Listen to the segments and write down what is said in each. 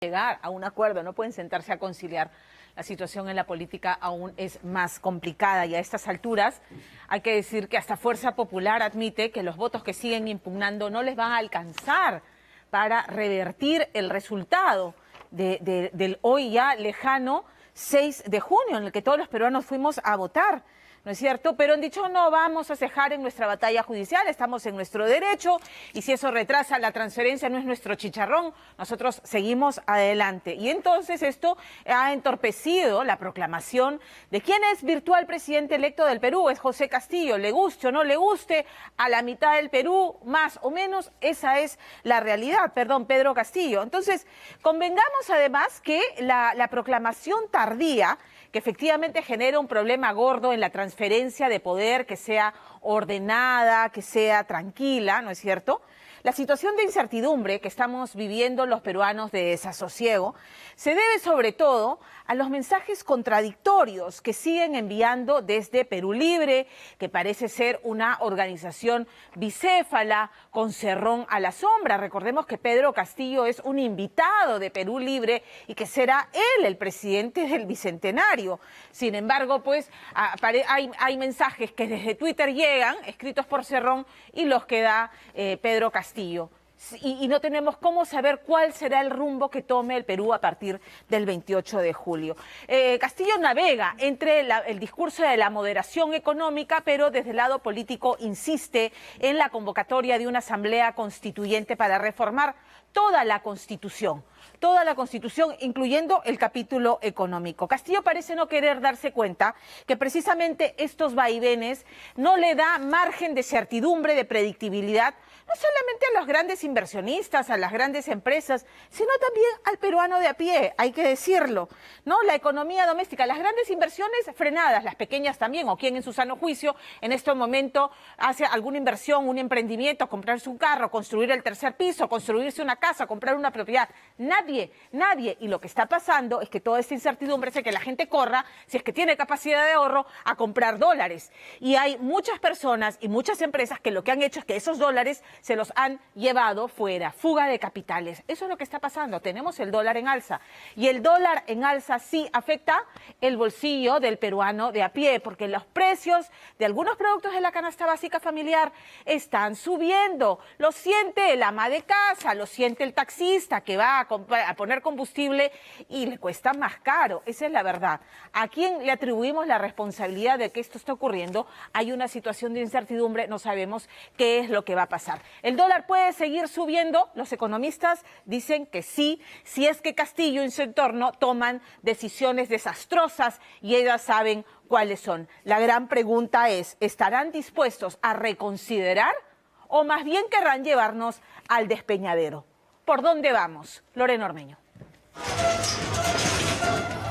llegar a un acuerdo, no pueden sentarse a conciliar. La situación en la política aún es más complicada y a estas alturas hay que decir que hasta Fuerza Popular admite que los votos que siguen impugnando no les van a alcanzar para revertir el resultado del hoy ya lejano 6 de junio, en el que todos los peruanos fuimos a votar. ¿No es cierto? Pero han dicho, no vamos a cejar en nuestra batalla judicial, estamos en nuestro derecho y si eso retrasa la transferencia no es nuestro chicharrón, nosotros seguimos adelante. Y entonces esto ha entorpecido la proclamación de quién es virtual presidente electo del Perú, es José Castillo, le guste o no le guste, a la mitad del Perú, más o menos, esa es la realidad, Pedro Castillo. Entonces, convengamos además que la proclamación tardía, que efectivamente genera un problema gordo en la transferencia de poder, que sea ordenada, que sea tranquila, ¿no es cierto? La situación de incertidumbre que estamos viviendo los peruanos, de desasosiego, se debe sobre todo a los mensajes contradictorios que siguen enviando desde Perú Libre, que parece ser una organización bicéfala, con cerrón a la sombra. Recordemos que Pedro Castillo es un invitado de Perú Libre y que será él el presidente del Bicentenario. Sin embargo, pues hay mensajes que desde Twitter llegan, escritos por Cerrón, y los que da Pedro Castillo. Y no tenemos cómo saber cuál será el rumbo que tome el Perú a partir del 28 de julio. Castillo navega entre el discurso de la moderación económica, pero desde el lado político insiste en la convocatoria de una asamblea constituyente para reformar toda la Constitución, incluyendo el capítulo económico. Castillo parece no querer darse cuenta que precisamente estos vaivenes no le da margen de certidumbre, de predictibilidad, no solamente a los grandes inversionistas, a las grandes empresas, sino también al peruano de a pie, hay que decirlo, ¿no? La economía doméstica, las grandes inversiones frenadas, las pequeñas también, o quien en su sano juicio en este momento hace alguna inversión, un emprendimiento, comprarse un carro, construir el tercer piso, construirse una casa, comprar una propiedad. Nadie. Y lo que está pasando es que toda esta incertidumbre hace que la gente corra, si es que tiene capacidad de ahorro, a comprar dólares. Y hay muchas personas y muchas empresas que lo que han hecho es que esos dólares se los han llevado fuera, fuga de capitales. Eso es lo que está pasando. Tenemos el dólar en alza. Y el dólar en alza sí afecta el bolsillo del peruano de a pie, porque los precios de algunos productos de la canasta básica familiar están subiendo. Lo siente el ama de casa, lo siente el taxista que va a poner combustible y le cuesta más caro. Esa es la verdad. ¿A quién le atribuimos la responsabilidad de que esto esté ocurriendo? Hay una situación de incertidumbre, no sabemos qué es lo que va a pasar. ¿El dólar puede seguir subiendo? Los economistas dicen que sí, si es que Castillo y su entorno toman decisiones desastrosas y ellas saben cuáles son. La gran pregunta es, ¿estarán dispuestos a reconsiderar o más bien querrán llevarnos al despeñadero? ¿Por dónde vamos? Lorena Ormeño.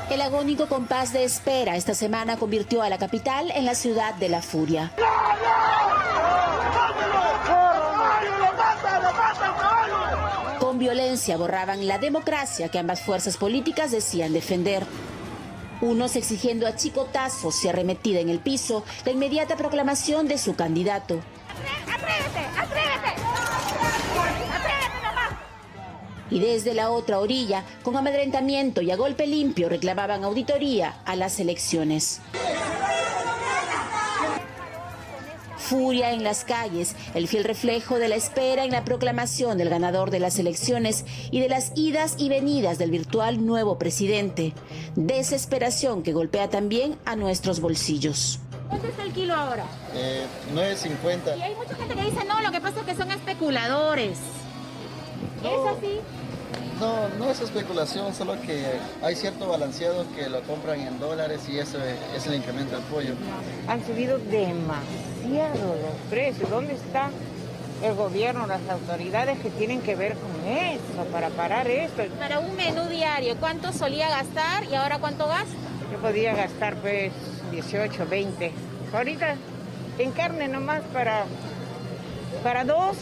El agónico compás de espera esta semana convirtió a la capital en la ciudad de la furia. Con violencia borraban la democracia que ambas fuerzas políticas decían defender. Unos exigiendo a chicotazos y arremetida en el piso la inmediata proclamación de su candidato. ¡Atrévete nomás! Y desde la otra orilla, con amedrentamiento y a golpe limpio, reclamaban auditoría a las elecciones. Furia en las calles, el fiel reflejo de la espera en la proclamación del ganador de las elecciones y de las idas y venidas del virtual nuevo presidente. Desesperación que golpea también a nuestros bolsillos. ¿Cuánto está el kilo ahora? 9.50. Y hay mucha gente que dice, no, lo que pasa es que son especuladores. No. ¿Es así? No es especulación, solo que hay ciertos balanceados que lo compran en dólares y eso es el incremento del pollo. Han subido demasiado los precios. ¿Dónde está el gobierno, las autoridades que tienen que ver con eso, para parar esto? Para un menú diario, ¿cuánto solía gastar y ahora cuánto gasta? Yo podía gastar pues 18, 20. Ahorita en carne nomás para dos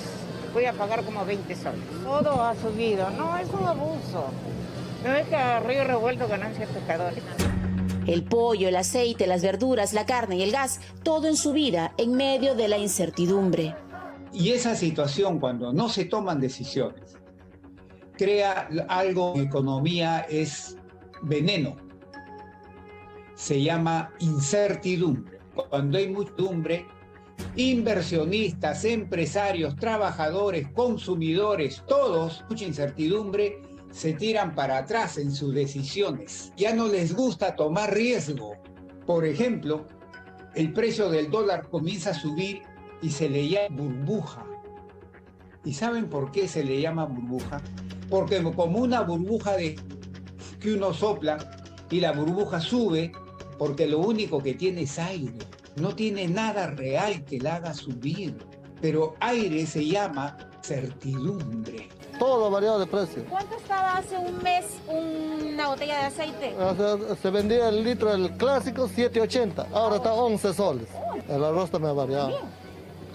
voy a pagar como 20 soles. Todo ha subido, no, es un abuso. No es que a río revuelto ganancias pescadores. El pollo, el aceite, las verduras, la carne y el gas, todo en su vida en medio de la incertidumbre. Y esa situación, cuando no se toman decisiones, crea algo en economía, es veneno. Se llama incertidumbre. Cuando hay mucha incertidumbre, inversionistas, empresarios, trabajadores, consumidores, todos, mucha incertidumbre, se tiran para atrás en sus decisiones. Ya no les gusta tomar riesgo. Por ejemplo, el precio del dólar comienza a subir y se le llama burbuja. ¿Y saben por qué se le llama burbuja? Porque como una burbuja que uno sopla y la burbuja sube, porque lo único que tiene es aire. No tiene nada real que la haga subir. Pero aire se llama certidumbre. Todo ha variado de precio. ¿Cuánto estaba hace un mes una botella de aceite? Se vendía el litro del clásico 7.80, ahora está 11 soles. El arroz también ha variado.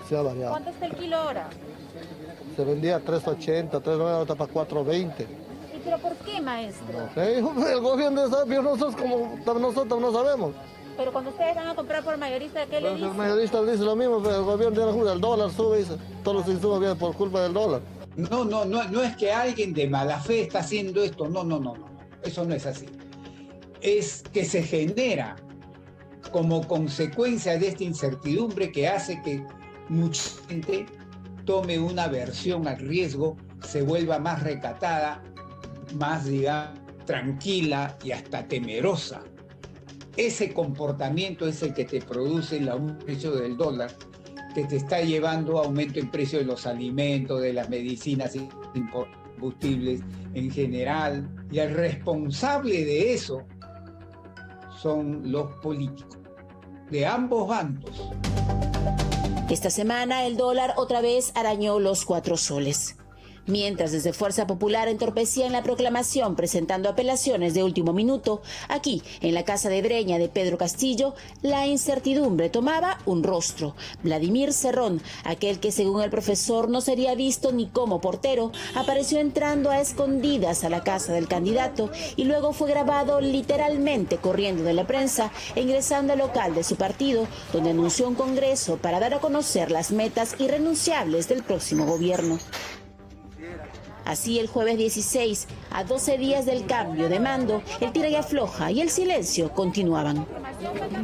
Sí ha variado. ¿Cuánto está el kilo ahora? Se vendía 3.80, 3.90, ahora está para 4.20. ¿Y pero por qué, maestro? No sé, el gobierno sabe, nosotros no sabemos. Pero cuando ustedes van a comprar por mayorista, ¿qué le El dicen? mayorista dice lo mismo, pero el gobierno dice, el dólar sube, dice, todos los insumos vienen por culpa del dólar. No es que alguien de mala fe está haciendo esto, no, eso no es así. Es que se genera como consecuencia de esta incertidumbre que hace que mucha gente tome una aversión al riesgo, se vuelva más recatada, más, digamos, tranquila y hasta temerosa. Ese comportamiento es el que te produce el aumento del dólar, que te está llevando a aumento en precio de los alimentos, de las medicinas y combustibles en general. Y el responsable de eso son los políticos, de ambos bandos. Esta semana el dólar otra vez arañó los 4 soles. Mientras desde Fuerza Popular entorpecían la proclamación presentando apelaciones de último minuto, aquí, en la casa de Breña de Pedro Castillo, la incertidumbre tomaba un rostro. Vladimir Cerrón, aquel que según el profesor no sería visto ni como portero, apareció entrando a escondidas a la casa del candidato y luego fue grabado literalmente corriendo de la prensa e ingresando al local de su partido, donde anunció un congreso para dar a conocer las metas irrenunciables del próximo gobierno. Así, el jueves 16, a 12 días del cambio de mando, el tira y afloja y el silencio continuaban.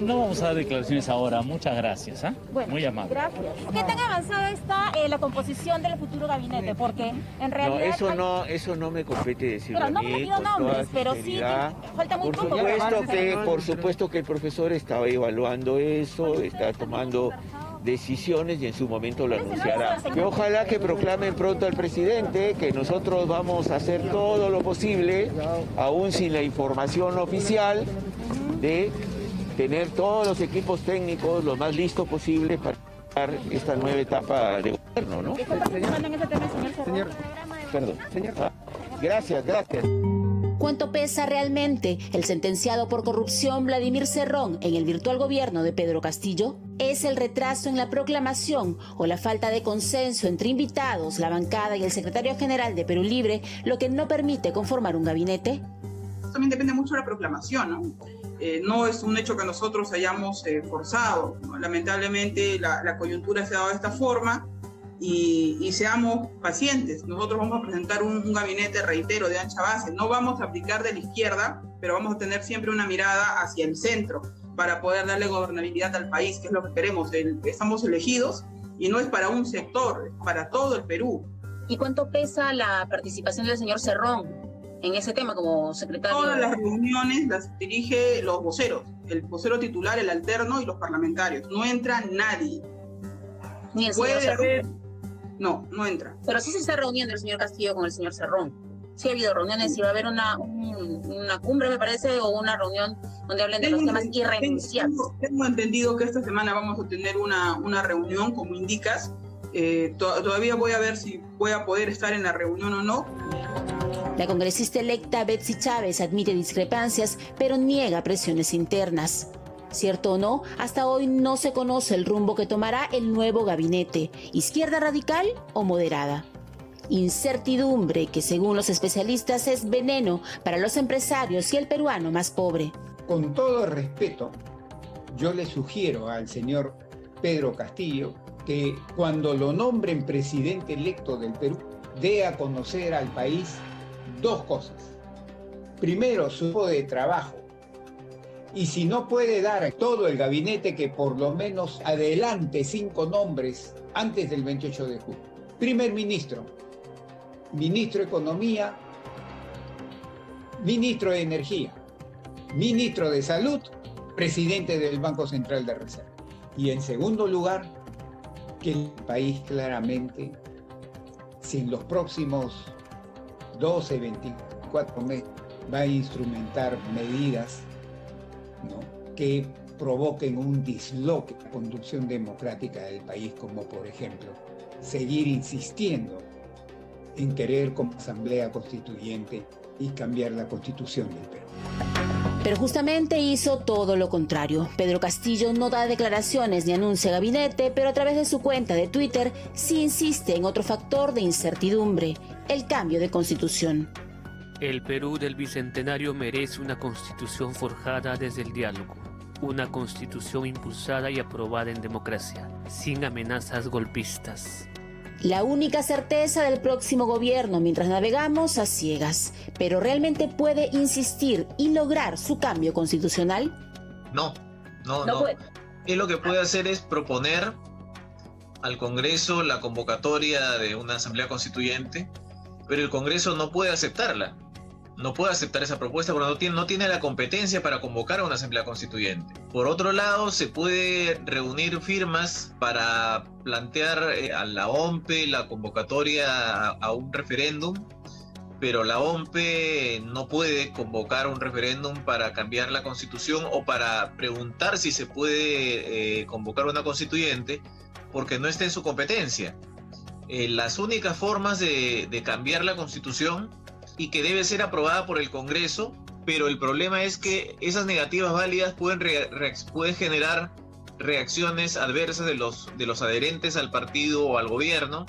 No vamos a dar declaraciones ahora, muchas gracias. Bueno, muy amable. Gracias. ¿Qué tan avanzada está la composición del futuro gabinete? Porque en realidad... Eso no me compete decirlo pero no a mí, me pido nombres, pero sí falta muy poco. Por supuesto que el profesor estaba evaluando eso, está tomando decisiones y en su momento lo anunciará. Que ojalá que proclamen pronto al presidente, que nosotros vamos a hacer todo lo posible, aún sin la información oficial, de tener todos los equipos técnicos lo más listos posible para esta nueva etapa de gobierno, ¿no? ¿Está participando en ese tema el señor Cerrón? Perdón. Gracias. ¿Cuánto pesa realmente el sentenciado por corrupción Vladimir Cerrón en el virtual gobierno de Pedro Castillo? ¿Es el retraso en la proclamación o la falta de consenso entre invitados, la bancada y el secretario general de Perú Libre lo que no permite conformar un gabinete? También depende mucho de la proclamación, ¿no? No es un hecho que nosotros hayamos forzado, ¿no? Lamentablemente la coyuntura se ha dado de esta forma. Y seamos pacientes. Nosotros vamos a presentar un gabinete, reitero, de ancha base. No vamos a aplicar de la izquierda, pero vamos a tener siempre una mirada hacia el centro para poder darle gobernabilidad al país, que es lo que queremos. Estamos elegidos y no es para un sector, es para todo el Perú. ¿Y cuánto pesa la participación del señor Cerrón en ese tema como secretario? Todas las reuniones las dirige los voceros, el vocero titular, el alterno y los parlamentarios. No entra nadie. Ni el señor Cerrón. No entra. Pero sí se está reuniendo el señor Castillo con el señor Cerrón. Sí ha habido reuniones, sí va a haber una cumbre, me parece, o una reunión donde hablen de los temas irrenunciables. Tengo entendido que esta semana vamos a tener una reunión, como indicas. Todavía voy a ver si voy a poder estar en la reunión o no. La congresista electa Betsy Chávez admite discrepancias, pero niega presiones internas. Cierto o no, hasta hoy no se conoce el rumbo que tomará el nuevo gabinete, izquierda radical o moderada. Incertidumbre que según los especialistas es veneno para los empresarios y el peruano más pobre. Con todo respeto, yo le sugiero al señor Pedro Castillo que cuando lo nombren presidente electo del Perú, dé a conocer al país dos cosas. Primero, su equipo de trabajo. Y si no puede dar todo el gabinete, que por lo menos adelante 5 nombres antes del 28 de julio. Primer ministro, ministro de Economía, ministro de Energía, ministro de Salud, presidente del Banco Central de Reserva. Y en segundo lugar, que el país claramente, si en los próximos 12, 24 meses va a instrumentar medidas, ¿no?, que provoquen un disloque en la conducción democrática del país, como por ejemplo seguir insistiendo en querer como asamblea constituyente y cambiar la constitución del Perú. Pero justamente hizo todo lo contrario. Pedro Castillo no da declaraciones ni anuncia gabinete, pero a través de su cuenta de Twitter sí insiste en otro factor de incertidumbre: el cambio de constitución. El Perú del Bicentenario merece una constitución forjada desde el diálogo, una constitución impulsada y aprobada en democracia, sin amenazas golpistas. La única certeza del próximo gobierno mientras navegamos a ciegas. ¿Pero realmente puede insistir y lograr su cambio constitucional? No. puede. Él lo que puede hacer es proponer al Congreso la convocatoria de una asamblea constituyente, pero el Congreso no puede aceptarla. No puede aceptar esa propuesta porque no tiene la competencia para convocar a una asamblea constituyente. Por otro lado, se puede reunir firmas para plantear a la OMPE la convocatoria a un referéndum, pero la OMPE no puede convocar un referéndum para cambiar la Constitución o para preguntar si se puede convocar una constituyente, porque no está en su competencia. Las únicas formas de cambiar la Constitución, y que debe ser aprobada por el Congreso, pero el problema es que esas negativas válidas pueden generar reacciones adversas de los adherentes al partido o al gobierno,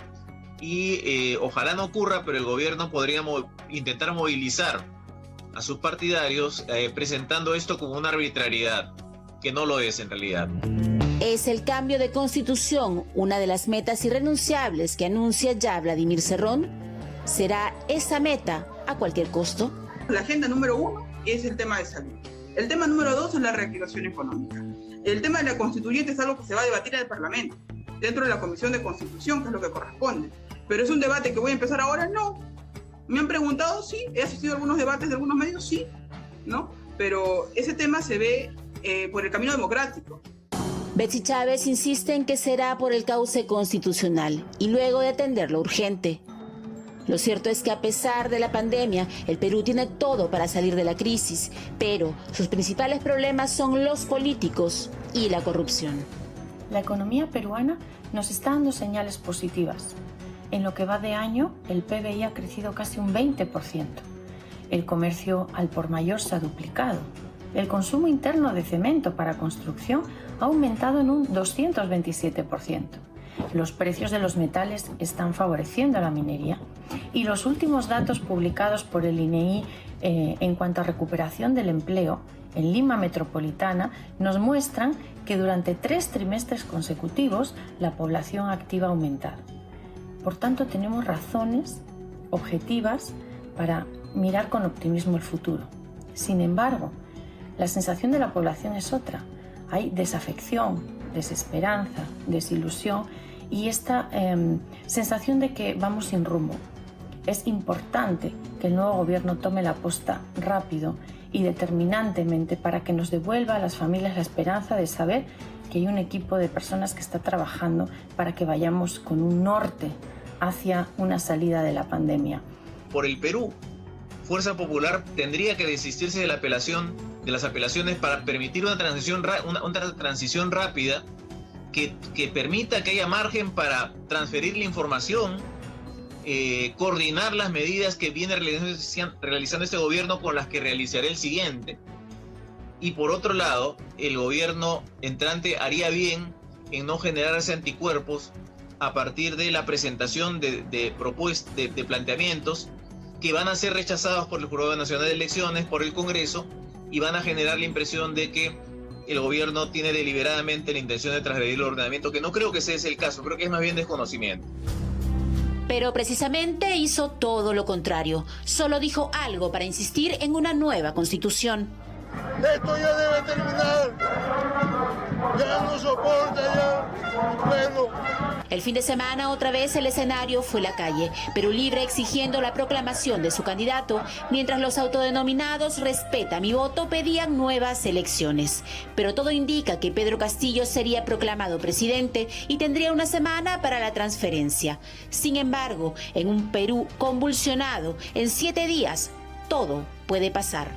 y ojalá no ocurra, pero el gobierno podría intentar movilizar a sus partidarios presentando esto como una arbitrariedad, que no lo es en realidad. ¿Es el cambio de constitución una de las metas irrenunciables que anuncia ya Vladimir Cerrón? ¿Será esa meta a cualquier costo? La agenda número 1 es el tema de salud. El tema número 2 es la reactivación económica. El tema de la constituyente es algo que se va a debatir en el Parlamento, dentro de la Comisión de Constitución, que es lo que corresponde. Pero es un debate que voy a empezar ahora, no. Me han preguntado, sí. He asistido a algunos debates de algunos medios, sí, ¿no? Pero ese tema se ve por el camino democrático. Betsy Chávez insiste en que será por el cauce constitucional y luego de atender lo urgente. Lo cierto es que a pesar de la pandemia, el Perú tiene todo para salir de la crisis, pero sus principales problemas son los políticos y la corrupción. La economía peruana nos está dando señales positivas. En lo que va de año, el PBI ha crecido casi un 20%. El comercio al por mayor se ha duplicado. El consumo interno de cemento para construcción ha aumentado en un 227%. Los precios de los metales están favoreciendo a la minería y los últimos datos publicados por el INEI en cuanto a recuperación del empleo en Lima Metropolitana nos muestran que durante 3 trimestres consecutivos la población activa ha aumentado. Por tanto, tenemos razones objetivas para mirar con optimismo el futuro. Sin embargo, la sensación de la población es otra. Hay desafección, desesperanza, desilusión y esta sensación de que vamos sin rumbo. Es importante que el nuevo gobierno tome la posta rápido y determinantemente para que nos devuelva a las familias la esperanza de saber que hay un equipo de personas que está trabajando para que vayamos con un norte hacia una salida de la pandemia. Por el Perú, Fuerza Popular tendría que desistirse de las apelaciones para permitir una transición rápida que permita que haya margen para transferir la información, coordinar las medidas que viene realizando este gobierno con las que realizará el siguiente. Y por otro lado, el gobierno entrante haría bien en no generarse anticuerpos a partir de la presentación de planteamientos que van a ser rechazados por el Jurado Nacional de Elecciones, por el Congreso, y van a generar la impresión de que el gobierno tiene deliberadamente la intención de transgredir el ordenamiento, que no creo que ese es el caso, creo que es más bien desconocimiento. Pero precisamente hizo todo lo contrario. Solo dijo algo para insistir en una nueva constitución. Esto ya debe terminar. Ya no soporta, ya. Bueno. El fin de semana otra vez el escenario fue la calle. Perú Libre exigiendo la proclamación de su candidato, mientras los autodenominados Respeta mi voto pedían nuevas elecciones. Pero todo indica que Pedro Castillo sería proclamado presidente y tendría una semana para la transferencia. Sin embargo, en un Perú convulsionado, en 7 días, todo puede pasar.